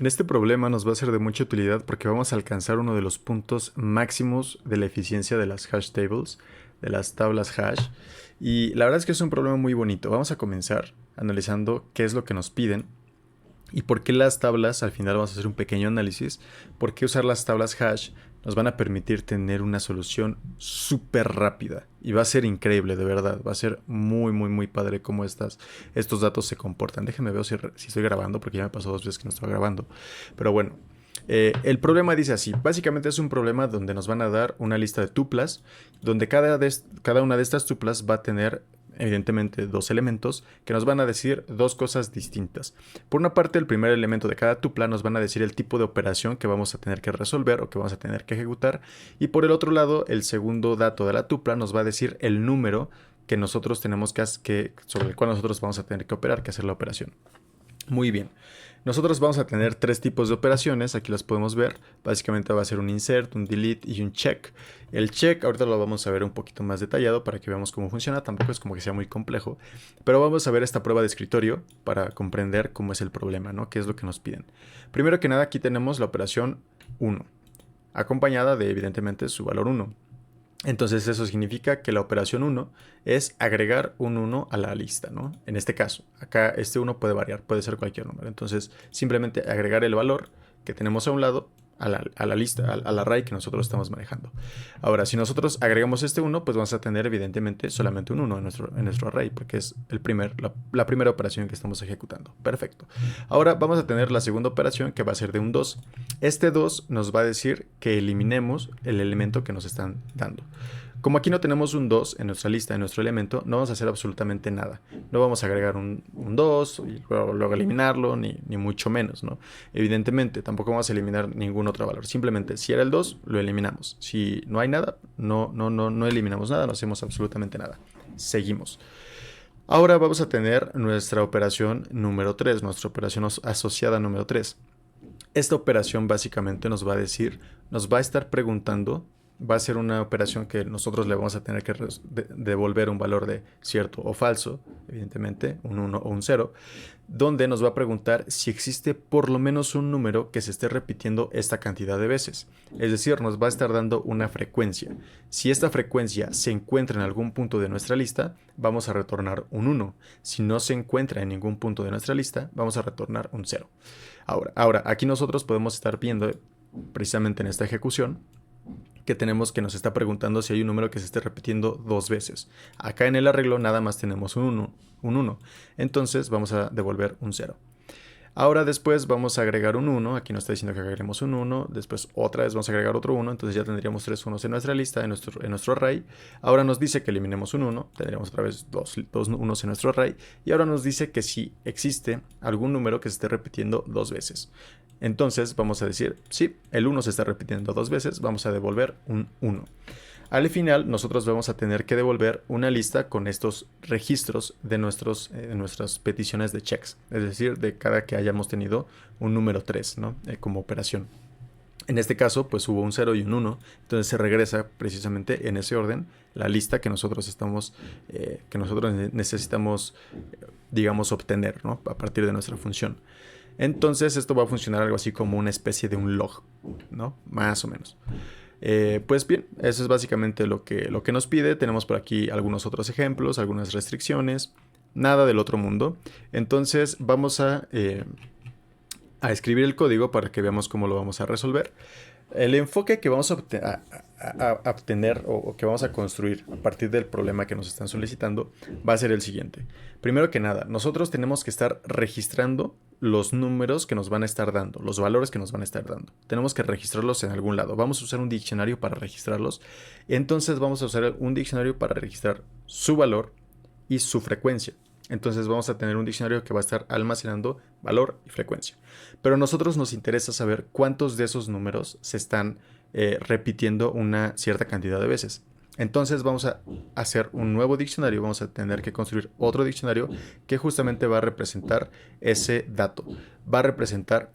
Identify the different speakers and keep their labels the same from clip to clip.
Speaker 1: En este problema nos va a ser de mucha utilidad porque vamos a alcanzar uno de los puntos máximos de la eficiencia de las hash tables, de las tablas hash. Y la verdad es que es un problema muy bonito. Vamos a comenzar analizando qué es lo que nos piden y por qué las tablas. Al final vamos a hacer un pequeño análisis. Por qué usar las tablas hash nos van a permitir tener una solución súper rápida. Y va a ser increíble, de verdad. Va a ser muy padre cómo estos datos se comportan. Déjenme ver si estoy grabando, porque ya me pasó 2 veces que no estaba grabando. Pero bueno, el problema dice así. Básicamente es un problema donde nos van a dar una lista de tuplas, donde cada una de estas tuplas va a tener evidentemente 2 elementos que nos van a decir 2 cosas distintas. Por una parte, el primer elemento de cada tupla nos van a decir el tipo de operación que vamos a tener que resolver o que vamos a tener que ejecutar, y por el otro lado, el segundo dato de la tupla nos va a decir el número que nosotros tenemos sobre el cual nosotros vamos a tener que operar, que hacer la operación. Muy bien. Nosotros vamos a tener 3 tipos de operaciones, aquí las podemos ver. Básicamente va a ser un insert, un delete y un check. El check ahorita lo vamos a ver un poquito más detallado para que veamos cómo funciona, tampoco es como que sea muy complejo, pero vamos a ver esta prueba de escritorio para comprender cómo es el problema, ¿no? ¿Qué es lo que nos piden? Primero que nada, aquí tenemos la operación 1, acompañada de evidentemente su valor 1. Entonces eso significa que la operación 1 es agregar un 1 a la lista, ¿no? En este caso, acá este 1 puede variar, puede ser cualquier número. Entonces simplemente agregar el valor que tenemos a un lado a la lista, al array que nosotros estamos manejando. Ahora, si nosotros agregamos este 1, pues vamos a tener evidentemente solamente un 1 en nuestro array, porque es la primera operación que estamos ejecutando. Perfecto. Ahora vamos a tener la segunda operación, que va a ser de un 2. Este 2 nos va a decir que eliminemos el elemento que nos están dando. Como aquí no tenemos un 2 en nuestra lista, en nuestro elemento, no vamos a hacer absolutamente nada. No vamos a agregar un 2 y luego eliminarlo, ni mucho menos, ¿no? Evidentemente, tampoco vamos a eliminar ningún otro valor. Simplemente, si era el 2, lo eliminamos. Si no hay nada, no eliminamos nada, no hacemos absolutamente nada. Seguimos. Ahora vamos a tener nuestra operación número 3, nuestra operación asociada número 3. Esta operación básicamente nos va a estar preguntando. Va a ser una operación que nosotros le vamos a tener que devolver un valor de cierto o falso, evidentemente, un 1 o un 0, donde nos va a preguntar si existe por lo menos un número que se esté repitiendo esta cantidad de veces. Es decir, nos va a estar dando una frecuencia. Si esta frecuencia se encuentra en algún punto de nuestra lista, vamos a retornar un 1. Si no se encuentra en ningún punto de nuestra lista, vamos a retornar un 0. Ahora, aquí nosotros podemos estar viendo, precisamente en esta ejecución, que tenemos que nos está preguntando si hay un número que se esté repitiendo 2 veces. Acá en el arreglo nada más tenemos un 1. Entonces vamos a devolver un 0. Ahora después vamos a agregar un 1. Aquí nos está diciendo que agreguemos un 1. Después otra vez vamos a agregar otro 1. Entonces ya tendríamos 3 unos en nuestra lista, en nuestro array. Ahora nos dice que eliminemos un 1. Tendríamos otra vez dos unos en nuestro array. Y ahora nos dice que si existe algún número que se esté repitiendo 2 veces. Entonces vamos a decir, sí, el 1 se está repitiendo 2 veces, vamos a devolver un 1. Al final nosotros vamos a tener que devolver una lista con estos registros de nuestras peticiones de checks, es decir, de cada que hayamos tenido un número 3, ¿no? Como operación. En este caso, pues hubo un 0 y un 1, entonces se regresa precisamente en ese orden la lista que nosotros necesitamos, digamos, obtener, ¿no? A partir de nuestra función. Entonces esto va a funcionar algo así como una especie de un log, ¿no? Más o menos. Pues bien, eso es básicamente lo que nos pide. Tenemos por aquí algunos otros ejemplos, algunas restricciones, nada del otro mundo. Entonces vamos a escribir el código para que veamos cómo lo vamos a resolver. El enfoque que vamos a obtener o que vamos a construir a partir del problema que nos están solicitando va a ser el siguiente. Primero que nada, nosotros tenemos que estar registrando los números que nos van a estar dando, los valores que nos van a estar dando. Tenemos que registrarlos en algún lado. Vamos a usar un diccionario para registrarlos. Entonces vamos a usar un diccionario para registrar su valor y su frecuencia. Entonces vamos a tener un diccionario que va a estar almacenando valor y frecuencia. Pero a nosotros nos interesa saber cuántos de esos números se están repitiendo una cierta cantidad de veces. Entonces vamos a hacer un nuevo diccionario, vamos a tener que construir otro diccionario que justamente va a representar ese dato. Va a representar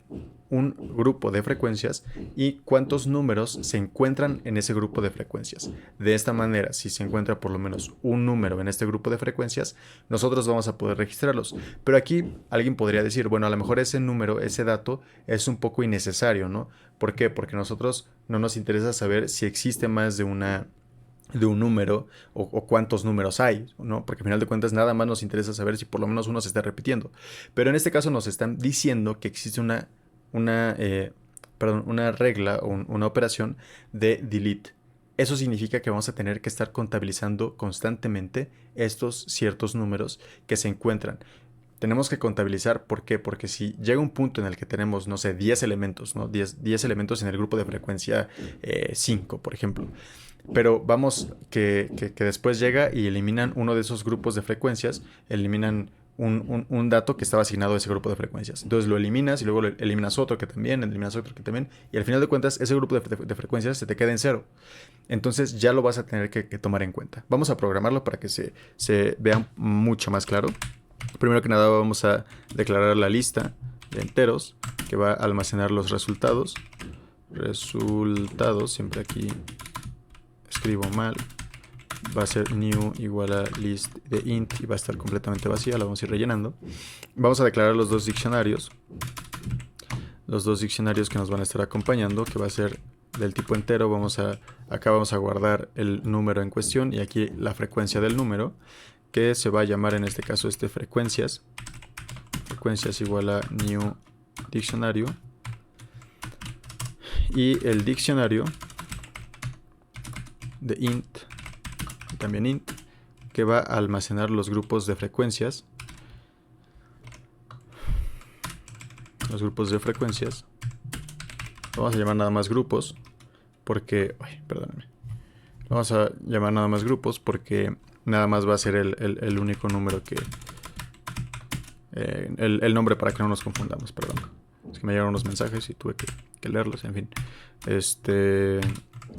Speaker 1: un grupo de frecuencias y cuántos números se encuentran en ese grupo de frecuencias. De esta manera, si se encuentra por lo menos un número en este grupo de frecuencias, nosotros vamos a poder registrarlos. Pero aquí alguien podría decir, bueno, a lo mejor ese número, ese dato es un poco innecesario, ¿no? ¿Por qué? Porque a nosotros no nos interesa saber si existe más de un número o cuántos números hay, ¿no? Porque al final de cuentas nada más nos interesa saber si por lo menos uno se está repitiendo. Pero en este caso nos están diciendo que existe una regla o una operación de delete. Eso significa que vamos a tener que estar contabilizando constantemente estos ciertos números que se encuentran. Tenemos que contabilizar, ¿por qué? Porque si llega un punto en el que tenemos, no sé, 10 elementos, ¿no? 10 elementos en el grupo de frecuencia 5, por ejemplo. Pero vamos, que después llega y eliminan uno de esos grupos de frecuencias, eliminan un dato que estaba asignado a ese grupo de frecuencias. Entonces lo eliminas y luego eliminas otro que también, y al final de cuentas ese grupo de frecuencias se te queda en cero. Entonces ya lo vas a tener que tomar en cuenta. Vamos a programarlo para que se vea mucho más claro. Primero que nada vamos a declarar la lista de enteros que va a almacenar los resultados. Siempre aquí escribo mal. Va a ser new igual a list de int y va a estar completamente vacía, la vamos a ir rellenando. Vamos a declarar los dos diccionarios. Los dos diccionarios que nos van a estar acompañando, que va a ser del tipo entero. Acá vamos a guardar el número en cuestión y aquí la frecuencia del número, que se va a llamar en este caso frecuencias. Frecuencias igual a new diccionario. Y el diccionario de int, también int, que va a almacenar los grupos de frecuencias. Los grupos de frecuencias. Vamos a llamar nada más grupos porque... perdóname. Vamos a llamar nada más grupos porque nada más va a ser el único número que... el nombre para que no nos confundamos, perdón. Es que me llegaron unos mensajes y tuve que leerlos, en fin.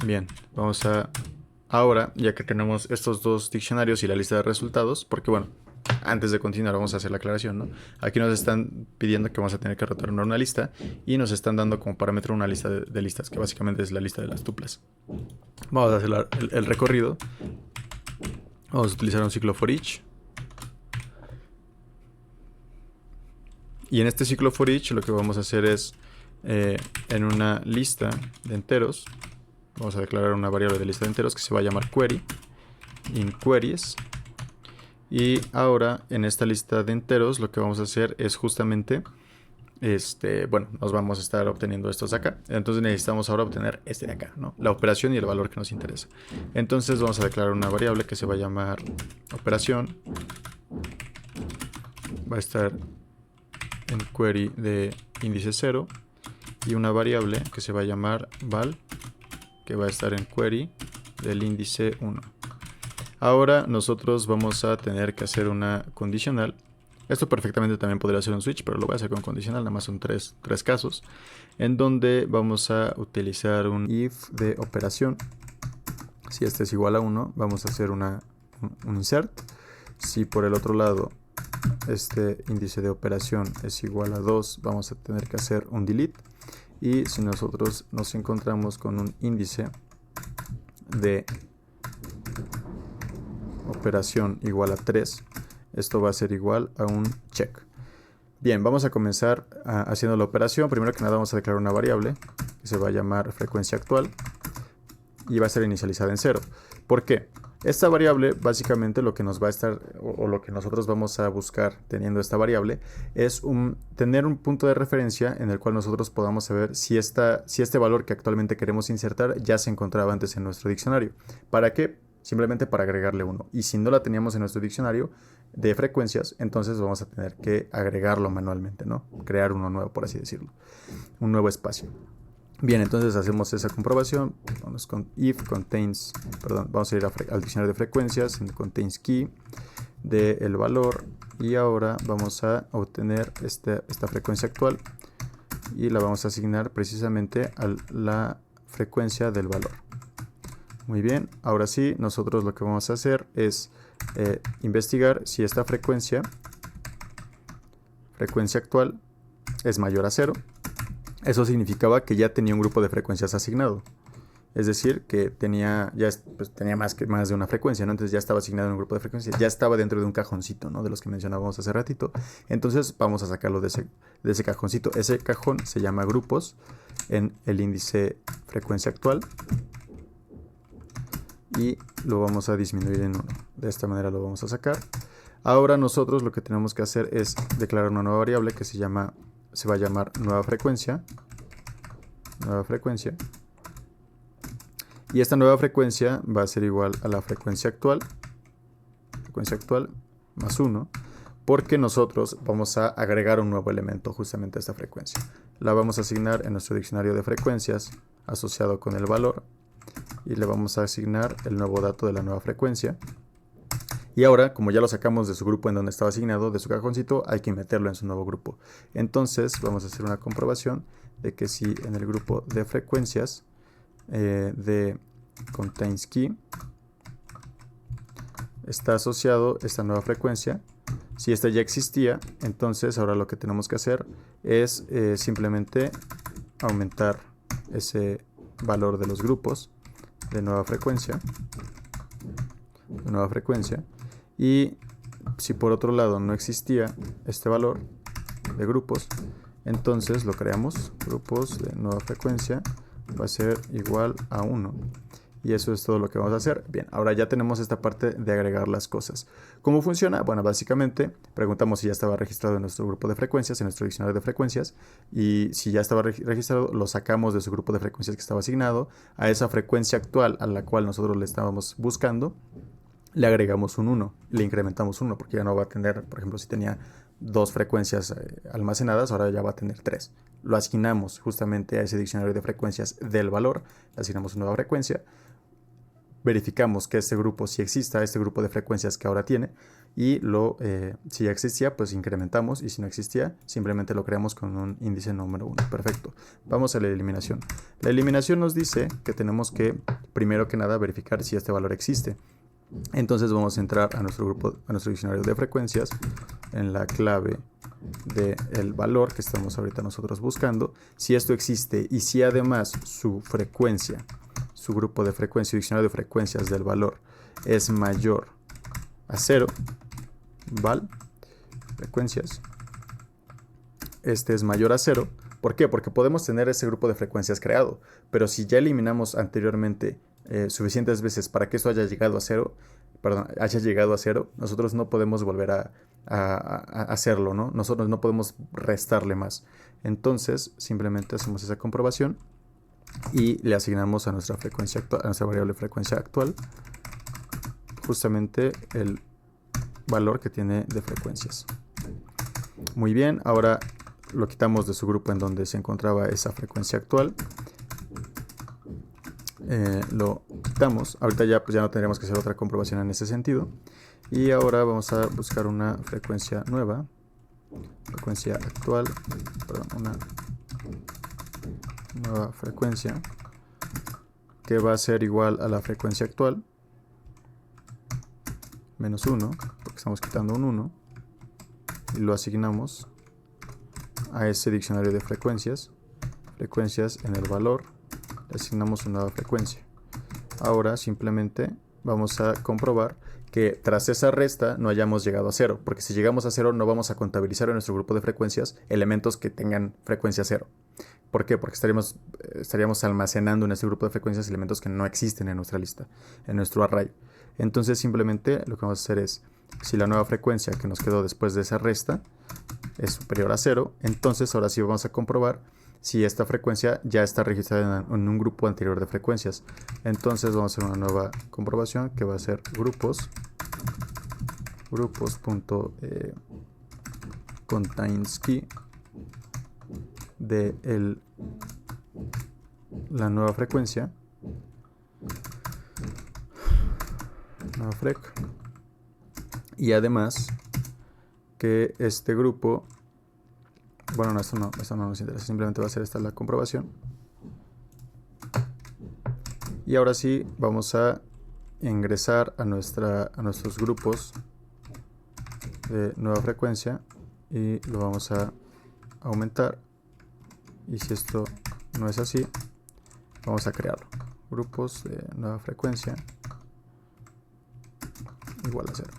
Speaker 1: Bien, vamos a... Ahora, ya que tenemos estos dos diccionarios y la lista de resultados, porque bueno, antes de continuar vamos a hacer la aclaración, ¿no? Aquí nos están pidiendo que vamos a tener que retornar una lista y nos están dando como parámetro una lista de listas, que básicamente es la lista de las tuplas. Vamos a hacer el recorrido. Vamos a utilizar un ciclo for each. Y en este ciclo for each lo que vamos a hacer es, en una lista de enteros, vamos a declarar una variable de lista de enteros que se va a llamar query, in queries. Y ahora en esta lista de enteros lo que vamos a hacer es justamente, nos vamos a estar obteniendo estos de acá. Entonces necesitamos ahora obtener este de acá, ¿no? La operación y el valor que nos interesa. Entonces vamos a declarar una variable que se va a llamar operación. Va a estar en query de índice 0. Y una variable que se va a llamar val, que va a estar en query del índice 1. Ahora nosotros vamos a tener que hacer una condicional. Esto perfectamente también podría ser un switch, pero lo voy a hacer con condicional, nada más son tres casos, en donde vamos a utilizar un if de operación. Si este es igual a 1, vamos a hacer un insert. Si por el otro lado este índice de operación es igual a 2, vamos a tener que hacer un delete. Y si nosotros nos encontramos con un índice de operación igual a 3, esto va a ser igual a un check. Bien, vamos a comenzar haciendo la operación. Primero que nada vamos a declarar una variable que se va a llamar frecuencia actual y va a ser inicializada en 0. ¿Por qué? Esta variable básicamente lo que nos va a estar, o lo que nosotros vamos a buscar teniendo esta variable, es tener un punto de referencia en el cual nosotros podamos saber si este valor que actualmente queremos insertar ya se encontraba antes en nuestro diccionario. ¿Para qué? Simplemente para agregarle 1. Y si no la teníamos en nuestro diccionario de frecuencias, entonces vamos a tener que agregarlo manualmente, ¿no? Crear uno nuevo, por así decirlo. Un nuevo espacio. Bien, entonces hacemos esa comprobación. Vamos con if contains, vamos a ir al diccionario de frecuencias, en contains key del valor, y ahora vamos a obtener esta frecuencia actual y la vamos a asignar precisamente a la frecuencia del valor. Muy bien, ahora sí, nosotros lo que vamos a hacer es investigar si esta frecuencia actual es mayor a 0. Eso significaba que ya tenía un grupo de frecuencias asignado. Es decir, que tenía, pues, tenía más de una frecuencia, ¿no? Entonces ya estaba asignado en un grupo de frecuencias, ya estaba dentro de un cajoncito, ¿no? De los que mencionábamos hace ratito. Entonces vamos a sacarlo de ese cajoncito. Ese cajón se llama grupos en el índice frecuencia actual. Y lo vamos a disminuir en 1. De esta manera lo vamos a sacar. Ahora nosotros lo que tenemos que hacer es declarar una nueva variable que se va a llamar nueva frecuencia. Nueva frecuencia. Y esta nueva frecuencia va a ser igual a la frecuencia actual más 1, porque nosotros vamos a agregar un nuevo elemento justamente a esta frecuencia. La vamos a asignar en nuestro diccionario de frecuencias asociado con el valor y le vamos a asignar el nuevo dato de la nueva frecuencia. Y ahora, como ya lo sacamos de su grupo en donde estaba asignado, de su cajoncito, hay que meterlo en su nuevo grupo. Entonces vamos a hacer una comprobación de que si en el grupo de frecuencias de contains key está asociado esta nueva frecuencia. Si esta ya existía, entonces ahora lo que tenemos que hacer es simplemente aumentar ese valor de los grupos de nueva frecuencia. Y si por otro lado no existía este valor de grupos, entonces lo creamos. Grupos de nueva frecuencia va a ser igual a 1. Y eso es todo lo que vamos a hacer. Bien, ahora ya tenemos esta parte de agregar las cosas. ¿Cómo funciona? Bueno, básicamente preguntamos si ya estaba registrado en nuestro grupo de frecuencias, en nuestro diccionario de frecuencias. Y si ya estaba registrado, lo sacamos de su grupo de frecuencias que estaba asignado. A esa frecuencia actual a la cual nosotros le estábamos buscando, le agregamos un 1, le incrementamos 1, porque ya no va a tener, por ejemplo, si tenía 2 frecuencias almacenadas, ahora ya va a tener 3. Lo asignamos justamente a ese diccionario de frecuencias del valor, le asignamos una nueva frecuencia, verificamos que este grupo sí exista, este grupo de frecuencias que ahora tiene, y si ya existía, pues incrementamos, y si no existía, simplemente lo creamos con un índice número 1. Perfecto. Vamos a la eliminación. La eliminación nos dice que tenemos que, primero que nada, verificar si este valor existe. Entonces vamos a entrar a nuestro diccionario de frecuencias en la clave del valor que estamos ahorita nosotros buscando. Si esto existe y si además su frecuencia, su grupo de frecuencia, diccionario de frecuencias del valor es mayor a 0, val, frecuencias, este es mayor a 0. ¿Por qué? Porque podemos tener ese grupo de frecuencias creado, pero si ya eliminamos anteriormente suficientes veces para que esto haya llegado a 0, nosotros no podemos volver a hacerlo, ¿no? Nosotros no podemos restarle más. Entonces, simplemente hacemos esa comprobación y le asignamos a nuestra frecuencia actual, a nuestra variable frecuencia actual, justamente el valor que tiene de frecuencias. Muy bien, ahora lo quitamos de su grupo en donde se encontraba esa frecuencia actual. Lo quitamos. Ahorita ya, pues ya no tendríamos que hacer otra comprobación en ese sentido. Y ahora vamos a buscar una frecuencia nueva. Frecuencia actual. Perdón, una nueva frecuencia que va a ser igual a la frecuencia actual menos 1, porque estamos quitando un 1, y lo asignamos a ese diccionario de frecuencias en el valor, le asignamos una nueva frecuencia. Ahora simplemente vamos a comprobar que tras esa resta no hayamos llegado a 0, porque si llegamos a 0 no vamos a contabilizar en nuestro grupo de frecuencias elementos que tengan frecuencia 0. ¿Por qué? Porque estaríamos almacenando en este grupo de frecuencias elementos que no existen en nuestra lista, en nuestro array. Entonces simplemente lo que vamos a hacer es, si la nueva frecuencia que nos quedó después de esa resta es superior a 0, entonces ahora sí vamos a comprobar si esta frecuencia ya está registrada en un grupo anterior de frecuencias. Entonces vamos a hacer una nueva comprobación que va a ser grupos.contains key de la nueva frecuencia, nueva frec, y además que este grupo, bueno, no, esto no nos interesa, simplemente va a ser esta la comprobación. Y ahora sí vamos a ingresar a nuestros grupos de nueva frecuencia y lo vamos a aumentar Y si esto no es así, vamos a crearlo. Grupos de nueva frecuencia igual a 0.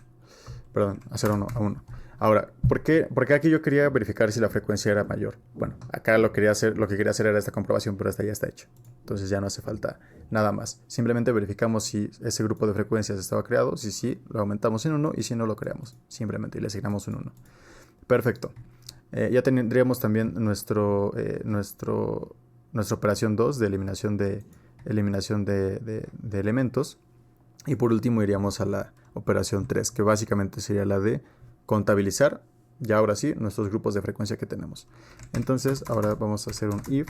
Speaker 1: Perdón, a 0 no, a 1. Ahora, ¿por qué aquí yo quería verificar si la frecuencia era mayor? Bueno, acá lo que quería hacer era esta comprobación, pero esta ya está hecho. Entonces ya no hace falta nada más. Simplemente verificamos si ese grupo de frecuencias estaba creado. Si sí, lo aumentamos en 1 y si no, lo creamos. Simplemente y le asignamos un 1. Perfecto. Ya tendríamos también nuestra operación 2 de eliminación de elementos. Y por último iríamos a la operación 3, que básicamente sería la de contabilizar, ya ahora sí, nuestros grupos de frecuencia que tenemos. Entonces ahora vamos a hacer un if,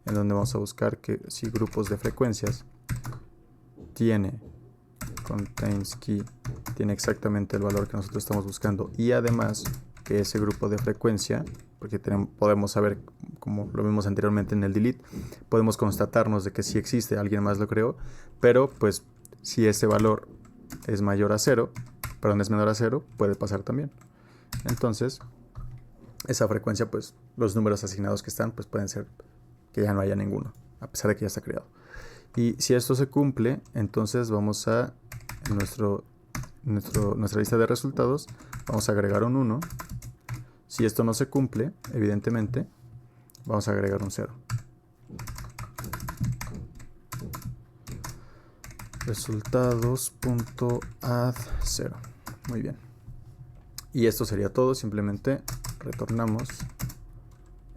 Speaker 1: en donde vamos a buscar que si grupos de frecuencias contains key, tiene exactamente el valor que nosotros estamos buscando, y además que ese grupo de frecuencia, porque podemos saber, como lo vimos anteriormente en el delete, podemos constatarnos de que sí existe, alguien más lo creó, pero pues si ese valor es menor a 0, puede pasar también. Entonces, esa frecuencia, pues los números asignados que están, pues pueden ser que ya no haya ninguno, a pesar de que ya está creado. Y si esto se cumple, entonces vamos a nuestra lista de resultados, vamos a agregar un 1. Si esto no se cumple, evidentemente, vamos a agregar un 0. Resultados.add 0. Muy bien. Y esto sería todo. Simplemente retornamos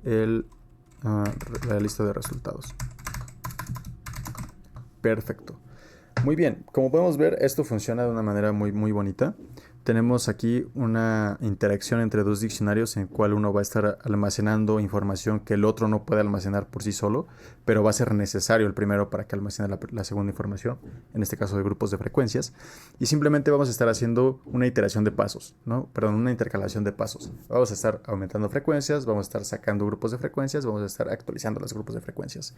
Speaker 1: la lista de resultados. Perfecto. Muy bien. Como podemos ver, esto funciona de una manera muy, muy bonita. Tenemos aquí una interacción entre dos diccionarios en el cual uno va a estar almacenando información que el otro no puede almacenar por sí solo, pero va a ser necesario el primero para que almacene la segunda información, en este caso de grupos de frecuencias, y simplemente vamos a estar haciendo una iteración de pasos, una intercalación de pasos. Vamos a estar aumentando frecuencias, vamos a estar sacando grupos de frecuencias, vamos a estar actualizando los grupos de frecuencias.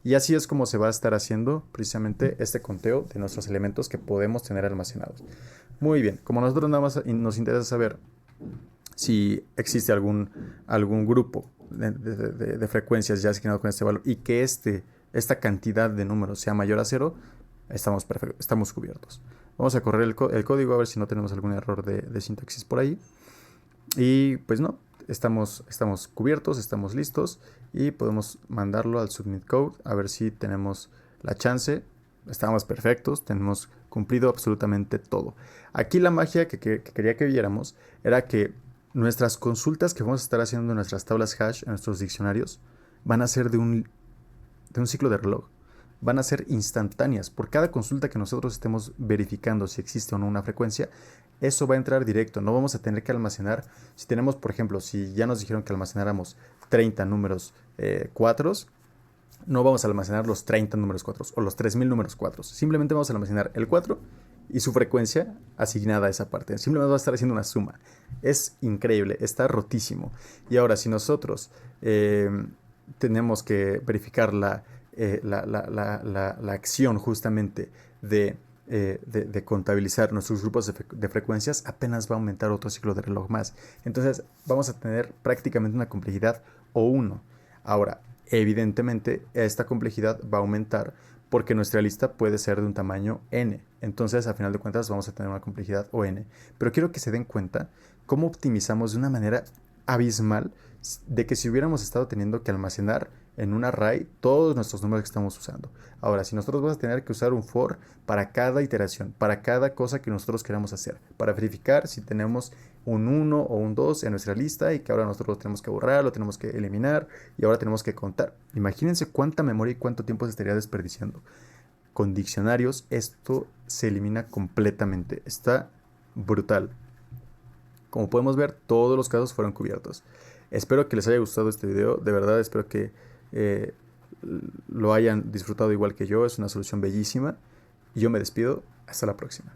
Speaker 1: Y así es como se va a estar haciendo precisamente este conteo de nuestros elementos que podemos tener almacenados. Muy bien, como nosotros nada más nos interesa saber si existe algún grupo de frecuencias ya asignado con este valor y que esta cantidad de números sea mayor a 0, estamos cubiertos. Vamos a correr el código a ver si no tenemos algún error de sintaxis por ahí. Y pues no, estamos cubiertos, estamos listos y podemos mandarlo al submit code a ver si tenemos la chance. Estamos perfectos, tenemos cumplido absolutamente todo. Aquí la magia que quería que viéramos era que nuestras consultas que vamos a estar haciendo en nuestras tablas hash, en nuestros diccionarios, van a ser de un ciclo de reloj. Van a ser instantáneas. Por cada consulta que nosotros estemos verificando si existe o no una frecuencia, eso va a entrar directo. No vamos a tener que almacenar. Si tenemos, por ejemplo, si ya nos dijeron que almacenáramos 30 números 4, no vamos a almacenar los 30 números 4 o los 3000 números 4. Simplemente vamos a almacenar el 4 y su frecuencia asignada a esa parte. Simplemente va a estar haciendo una suma. Es increíble, está rotísimo. Y ahora, si nosotros tenemos que verificar la acción justamente de contabilizar nuestros grupos de frecuencias, apenas va a aumentar otro ciclo de reloj más. Entonces vamos a tener prácticamente una complejidad O1. Ahora, evidentemente, esta complejidad va a aumentar porque nuestra lista puede ser de un tamaño n. Entonces, a final de cuentas, vamos a tener una complejidad O(n). Pero quiero que se den cuenta cómo optimizamos de una manera abismal de que si hubiéramos estado teniendo que almacenar en un array todos nuestros números que estamos usando. Ahora, si nosotros vamos a tener que usar un for para cada iteración, para cada cosa que nosotros queramos hacer, para verificar si tenemos un 1 o un 2 en nuestra lista y que ahora nosotros lo tenemos que borrar, lo tenemos que eliminar y ahora tenemos que contar. Imagínense cuánta memoria y cuánto tiempo se estaría desperdiciando. Con diccionarios esto se elimina completamente. Está brutal. Como podemos ver, todos los casos fueron cubiertos. Espero que les haya gustado este video. De verdad, espero que lo hayan disfrutado igual que yo. Es una solución bellísima. Y yo me despido. Hasta la próxima.